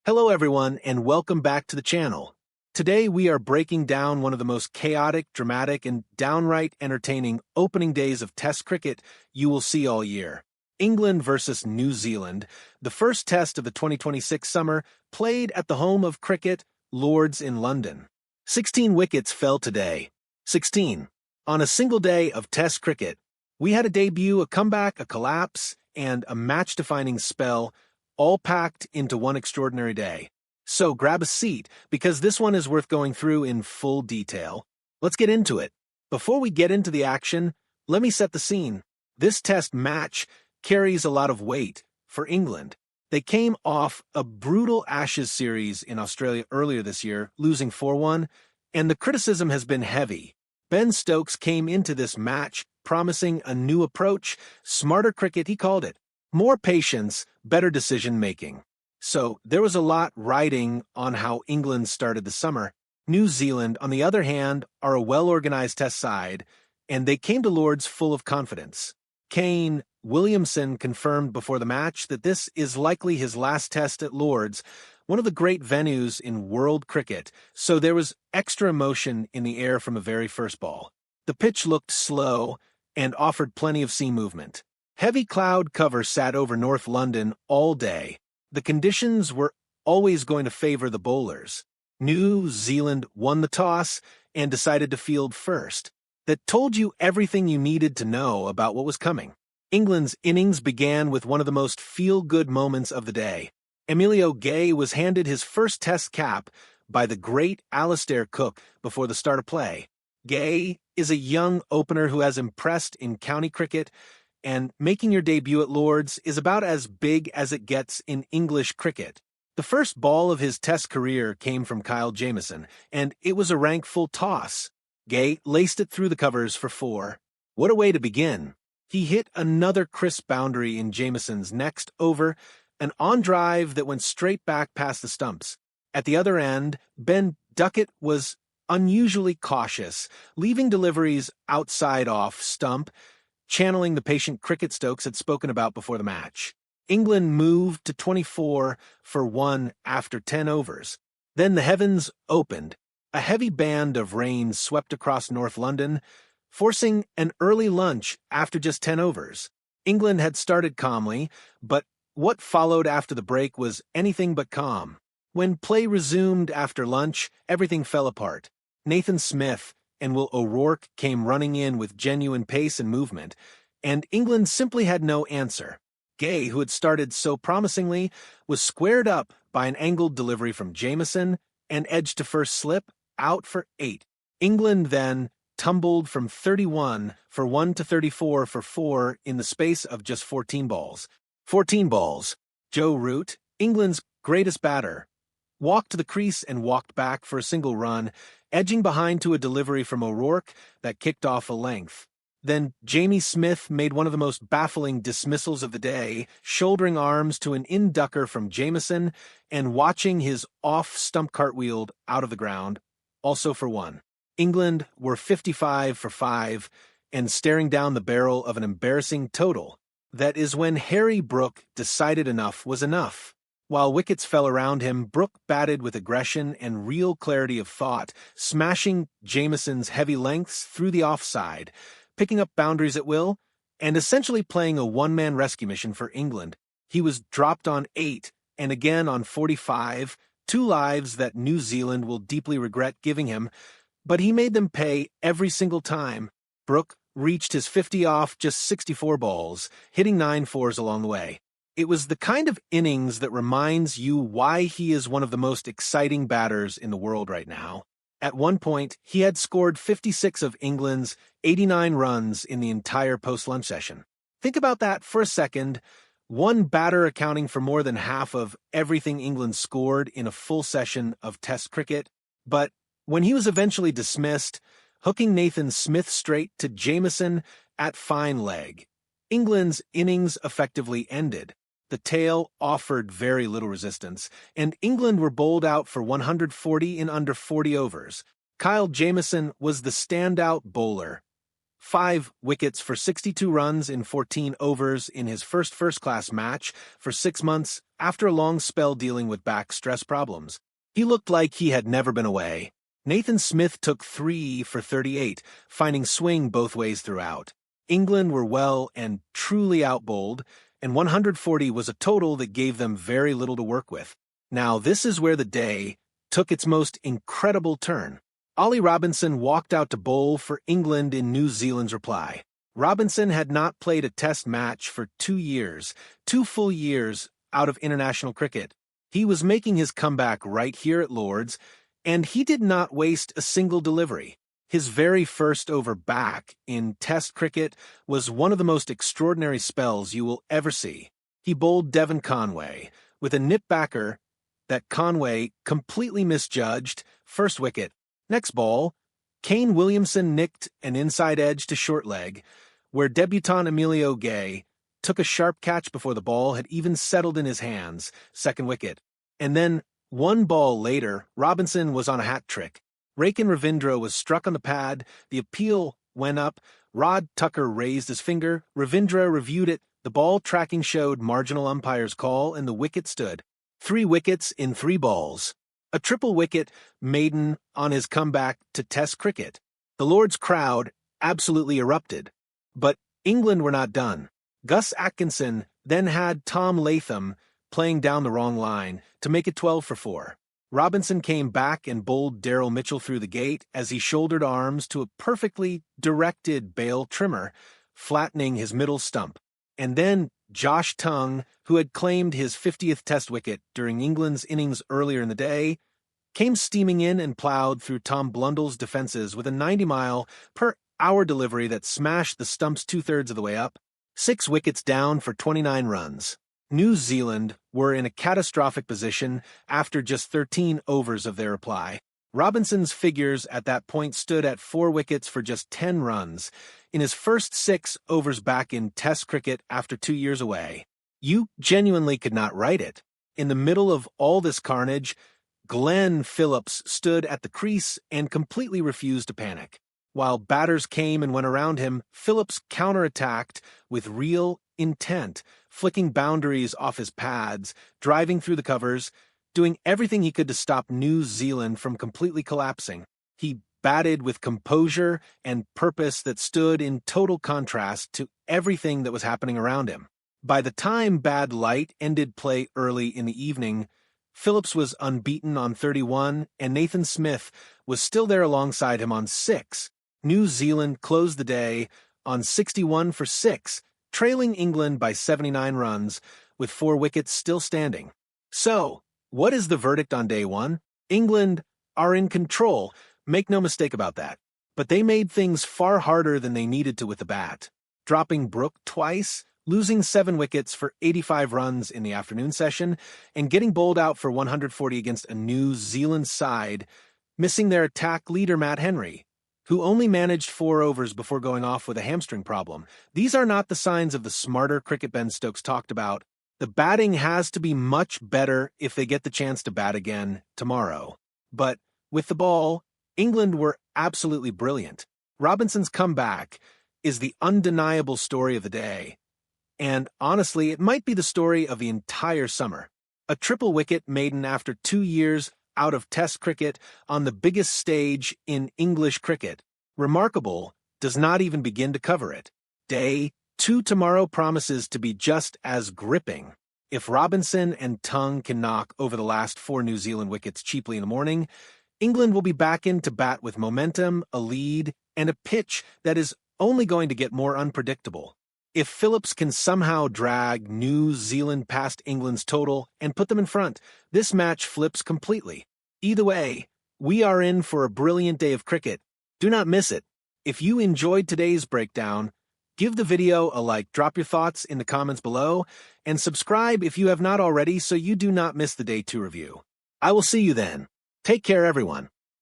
Hello everyone and welcome back to the channel. Today we are breaking down one of the most chaotic, dramatic, and downright entertaining opening days of Test cricket you will see all year. England versus New Zealand, the first test of the 2026 summer, played at the home of cricket, Lord's in London. 16 wickets fell today. 16. On a single day of Test cricket, we had a debut, a comeback, a collapse, and a match-defining spell, all packed into one extraordinary day. So grab a seat, because this one is worth going through in full detail. Let's get into it. Before we get into the action, let me set the scene. This test match carries a lot of weight for England. They came off a brutal Ashes series in Australia earlier this year, losing 4-1, and the criticism has been heavy. Ben Stokes came into this match promising a new approach, smarter cricket he called it. More patience, better decision-making. So there was a lot riding on how England started the summer. New Zealand, on the other hand, are a well-organized test side, and they came to Lord's full of confidence. Kane Williamson confirmed before the match that this is likely his last test at Lord's, one of the great venues in world cricket, so there was extra emotion in the air from the very first ball. The pitch looked slow and offered plenty of sea movement. Heavy cloud cover sat over North London all day. The conditions were always going to favor the bowlers. New Zealand won the toss and decided to field first. That told you everything you needed to know about what was coming. England's innings began with one of the most feel-good moments of the day. Emilio Gay was handed his first test cap by the great Alastair Cook before the start of play. Gay is a young opener who has impressed in county cricket, and making your debut at Lord's is about as big as it gets in English cricket. The first ball of his test career came from Kyle Jamieson, and it was a rank-full toss. Gay laced it through the covers for 4. What a way to begin. He hit another crisp boundary in Jamieson's next over, an on-drive that went straight back past the stumps. At the other end, Ben Duckett was unusually cautious, leaving deliveries outside off stump, channeling the patient cricket Stokes had spoken about before the match. England moved to 24 for 1 after 10 overs. Then the heavens opened. A heavy band of rain swept across North London, forcing an early lunch after just 10 overs. England had started calmly, but what followed after the break was anything but calm. When play resumed after lunch, everything fell apart. Nathan Smith and Will O'Rourke came running in with genuine pace and movement, and England simply had no answer. Gay, who had started so promisingly, was squared up by an angled delivery from Jamieson and edged to first slip, out for 8. England then tumbled from 31 for 1 to 34 for 4 in the space of just 14 balls. 14 balls. Joe Root, England's greatest batter, walked to the crease and walked back for a single run, edging behind to a delivery from O'Rourke that kicked off a length. Then Jamie Smith made one of the most baffling dismissals of the day, shouldering arms to an inducker from Jamieson and watching his off-stump cartwheeled out of the ground, also for 1. England were 55 for 5 and staring down the barrel of an embarrassing total. That is when Harry Brook decided enough was enough. While wickets fell around him, Brook batted with aggression and real clarity of thought, smashing Jamieson's heavy lengths through the offside, picking up boundaries at will, and essentially playing a one-man rescue mission for England. He was dropped on 8 and again on 45, 2 lives that New Zealand will deeply regret giving him, but he made them pay every single time. Brook reached his 50 off just 64 balls, hitting 9 fours along the way. It was the kind of innings that reminds you why he is one of the most exciting batters in the world right now. At one point, he had scored 56 of England's 89 runs in the entire post-lunch session. Think about that for a second. One batter accounting for more than half of everything England scored in a full session of Test cricket. But when he was eventually dismissed, hooking Nathan Smith straight to Jamieson at fine leg, England's innings effectively ended. The tail offered very little resistance, and England were bowled out for 140 in under 40 overs. Kyle Jamieson was the standout bowler. 5 wickets for 62 runs in 14 overs in his first-class match for 6 months after a long spell dealing with back stress problems. He looked like he had never been away. Nathan Smith took 3 for 38, finding swing both ways throughout. England were well and truly outbowled, and 140 was a total that gave them very little to work with. Now, this is where the day took its most incredible turn. Ollie Robinson walked out to bowl for England in New Zealand's reply. Robinson had not played a test match for 2 years, 2 full years out of international cricket. He was making his comeback right here at Lord's, and he did not waste a single delivery. His very first over back in Test cricket was one of the most extraordinary spells you will ever see. He bowled Devon Conway with a nip backer that Conway completely misjudged. First wicket. Next ball, Kane Williamson nicked an inside edge to short leg, where debutant Emilio Gay took a sharp catch before the ball had even settled in his hands. Second wicket. And then, 1 ball later, Robinson was on a hat trick. Raken Ravindra was struck on the pad, the appeal went up, Rod Tucker raised his finger, Ravindra reviewed it, the ball tracking showed marginal umpire's call, and the wicket stood. 3 wickets in 3 balls. A triple wicket maiden on his comeback to Test cricket. The Lord's crowd absolutely erupted. But England were not done. Gus Atkinson then had Tom Latham playing down the wrong line to make it 12 for 4. Robinson came back and bowled Daryl Mitchell through the gate as he shouldered arms to a perfectly directed bail trimmer, flattening his middle stump. And then Josh Tongue, who had claimed his 50th Test wicket during England's innings earlier in the day, came steaming in and plowed through Tom Blundell's defenses with a 90-mile-per-hour delivery that smashed the stumps 2/3 of the way up. 6 wickets down for 29 runs. New Zealand were in a catastrophic position after just 13 overs of their reply. Robinson's figures at that point stood at 4 wickets for just 10 runs in his first 6 overs back in Test cricket after 2 years away. You genuinely could not write it. In the middle of all this carnage, Glenn Phillips stood at the crease and completely refused to panic. While batters came and went around him, Phillips counterattacked with real intent, flicking boundaries off his pads, driving through the covers, doing everything he could to stop New Zealand from completely collapsing. He batted with composure and purpose that stood in total contrast to everything that was happening around him. By the time bad light ended play early in the evening, Phillips was unbeaten on 31, and Nathan Smith was still there alongside him on 6. New Zealand closed the day on 61 for 6, trailing England by 79 runs, with 4 wickets still standing. So, what is the verdict on day 1? England are in control, make no mistake about that. But they made things far harder than they needed to with the bat. Dropping Brook twice, losing 7 wickets for 85 runs in the afternoon session, and getting bowled out for 140 against a New Zealand side, missing their attack leader Matt Henry, who only managed 4 overs before going off with a hamstring problem. These are not the signs of the smarter cricket Ben Stokes talked about. The batting has to be much better if they get the chance to bat again tomorrow. But with the ball, England were absolutely brilliant. Robinson's comeback is the undeniable story of the day. And honestly, it might be the story of the entire summer. A triple wicket maiden after 2 years out of Test cricket on the biggest stage in English cricket. Remarkable does not even begin to cover it. Day 2 tomorrow promises to be just as gripping. If Robinson and Tongue can knock over the last 4 New Zealand wickets cheaply in the morning, England will be back in to bat with momentum, a lead, and a pitch that is only going to get more unpredictable. If Phillips can somehow drag New Zealand past England's total and put them in front, this match flips completely. Either way, we are in for a brilliant day of cricket. Do not miss it. If you enjoyed today's breakdown, give the video a like, drop your thoughts in the comments below, and subscribe if you have not already so you do not miss the Day 2 review. I will see you then. Take care, everyone.